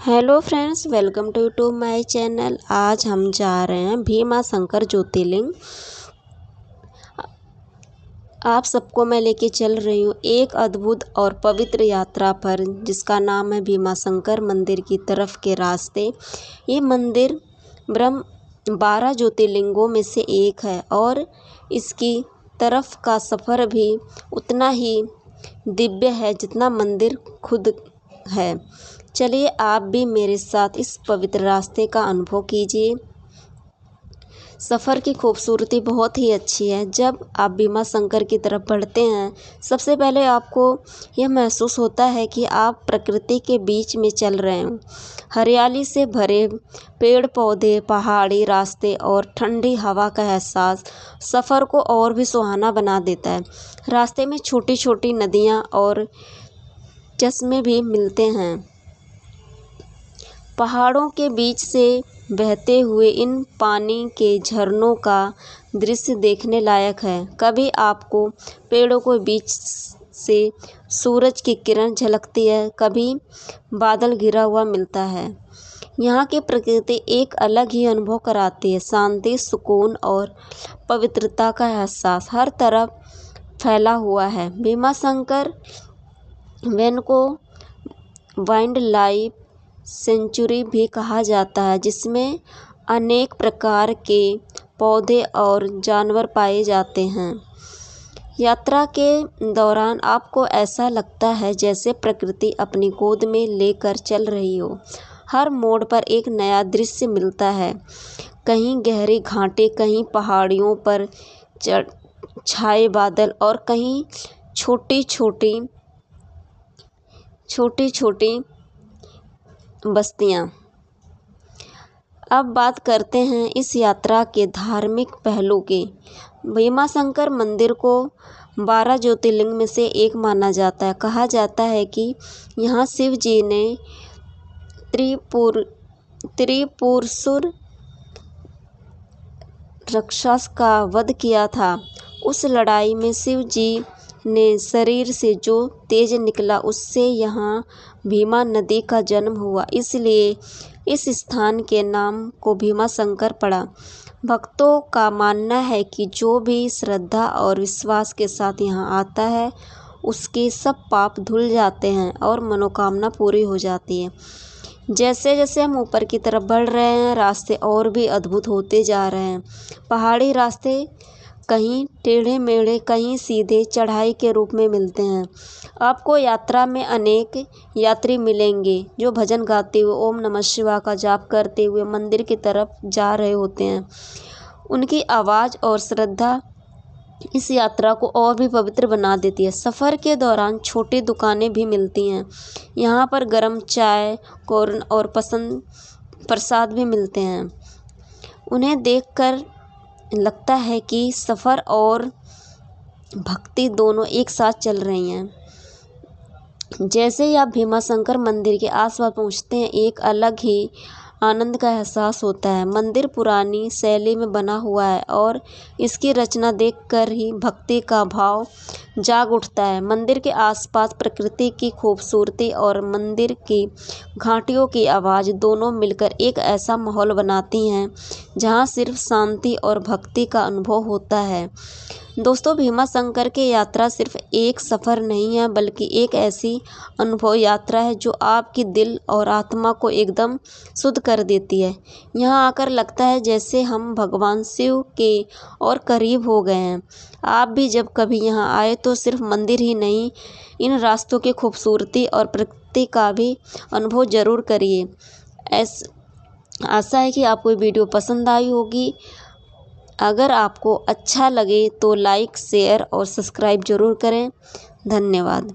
Hello friends, welcome to my channel. आज हम जा रहे हैं भीमा शंकर ज्योतिर्लिंग। आप सबको मैं लेके चल रही हूँ एक अद्भुत और पवित्र यात्रा पर, जिसका नाम है भीमा शंकर मंदिर की तरफ के रास्ते। ये मंदिर 12 ज्योतिर्लिंगों में से एक है और इसकी तरफ का सफ़र भी उतना ही दिव्य है जितना मंदिर खुद है। चलिए आप भी मेरे साथ इस पवित्र रास्ते का अनुभव कीजिए। सफ़र की खूबसूरती बहुत ही अच्छी है। जब आप भीमा शंकर की तरफ बढ़ते हैं, सबसे पहले आपको यह महसूस होता है कि आप प्रकृति के बीच में चल रहे हैं। हरियाली से भरे पेड़ पौधे, पहाड़ी रास्ते और ठंडी हवा का एहसास सफ़र को और भी सुहाना बना देता है। रास्ते में छोटी छोटी नदियाँ और चश्मे भी मिलते हैं। पहाड़ों के बीच से बहते हुए इन पानी के झरनों का दृश्य देखने लायक है। कभी आपको पेड़ों के बीच से सूरज की किरण झलकती है, कभी बादल घिरा हुआ मिलता है। यहाँ की प्रकृति एक अलग ही अनुभव कराती है। शांति, सुकून और पवित्रता का एहसास हर तरफ फैला हुआ है। भीमा शंकर वन को वाइल्ड लाइफ सेंचुरी भी कहा जाता है, जिसमें अनेक प्रकार के पौधे और जानवर पाए जाते हैं। यात्रा के दौरान आपको ऐसा लगता है जैसे प्रकृति अपनी गोद में लेकर चल रही हो। हर मोड़ पर एक नया दृश्य मिलता है। कहीं गहरे घाटे, कहीं पहाड़ियों पर छाए बादल और कहीं छोटी छोटी बस्तियाँ। अब बात करते हैं इस यात्रा के धार्मिक पहलू की। भीमा शंकर मंदिर को 12 ज्योतिर्लिंग में से एक माना जाता है। कहा जाता है कि यहाँ शिव जी ने त्रिपुरासुर राक्षस का वध किया था। उस लड़ाई में शिव जी ने शरीर से जो तेज निकला, उससे यहाँ भीमा नदी का जन्म हुआ। इसलिए इस स्थान के नाम को भीमा शंकर पड़ा। भक्तों का मानना है कि जो भी श्रद्धा और विश्वास के साथ यहाँ आता है, उसके सब पाप धुल जाते हैं और मनोकामना पूरी हो जाती है। जैसे जैसे हम ऊपर की तरफ बढ़ रहे हैं, रास्ते और भी अद्भुत होते जा रहे हैं। पहाड़ी रास्ते कहीं टेढ़े मेढ़े, कहीं सीधे चढ़ाई के रूप में मिलते हैं। आपको यात्रा में अनेक यात्री मिलेंगे जो भजन गाते हुए, ओम नमः शिवाय का जाप करते हुए मंदिर की तरफ जा रहे होते हैं। उनकी आवाज़ और श्रद्धा इस यात्रा को और भी पवित्र बना देती है। सफ़र के दौरान छोटी दुकानें भी मिलती हैं। यहाँ पर गर्म चाय, कॉर्न और प्रसाद भी मिलते हैं। उन्हें देखकर लगता है कि सफ़र और भक्ति दोनों एक साथ चल रही हैं। जैसे ही आप भीमा शंकर मंदिर के आसपास पहुँचते हैं, एक अलग ही आनंद का एहसास होता है। मंदिर पुरानी शैली में बना हुआ है और इसकी रचना देखकर ही भक्ति का भाव जाग उठता है। मंदिर के आसपास प्रकृति की खूबसूरती और मंदिर की घंटियों की आवाज़ दोनों मिलकर एक ऐसा माहौल बनाती हैं जहां सिर्फ शांति और भक्ति का अनुभव होता है। दोस्तों, भीमा शंकर की यात्रा सिर्फ एक सफ़र नहीं है, बल्कि एक ऐसी अनुभव यात्रा है जो आपकी दिल और आत्मा को एकदम शुद्ध कर देती है। यहाँ आकर लगता है जैसे हम भगवान शिव के और करीब हो गए हैं। आप भी जब कभी यहाँ आए तो सिर्फ मंदिर ही नहीं, इन रास्तों की खूबसूरती और प्रकृति का भी अनुभव ज़रूर करिए। आशा है कि आपको ये वीडियो पसंद आई होगी। अगर आपको अच्छा लगे तो लाइक, शेयर और सब्सक्राइब ज़रूर करें। धन्यवाद।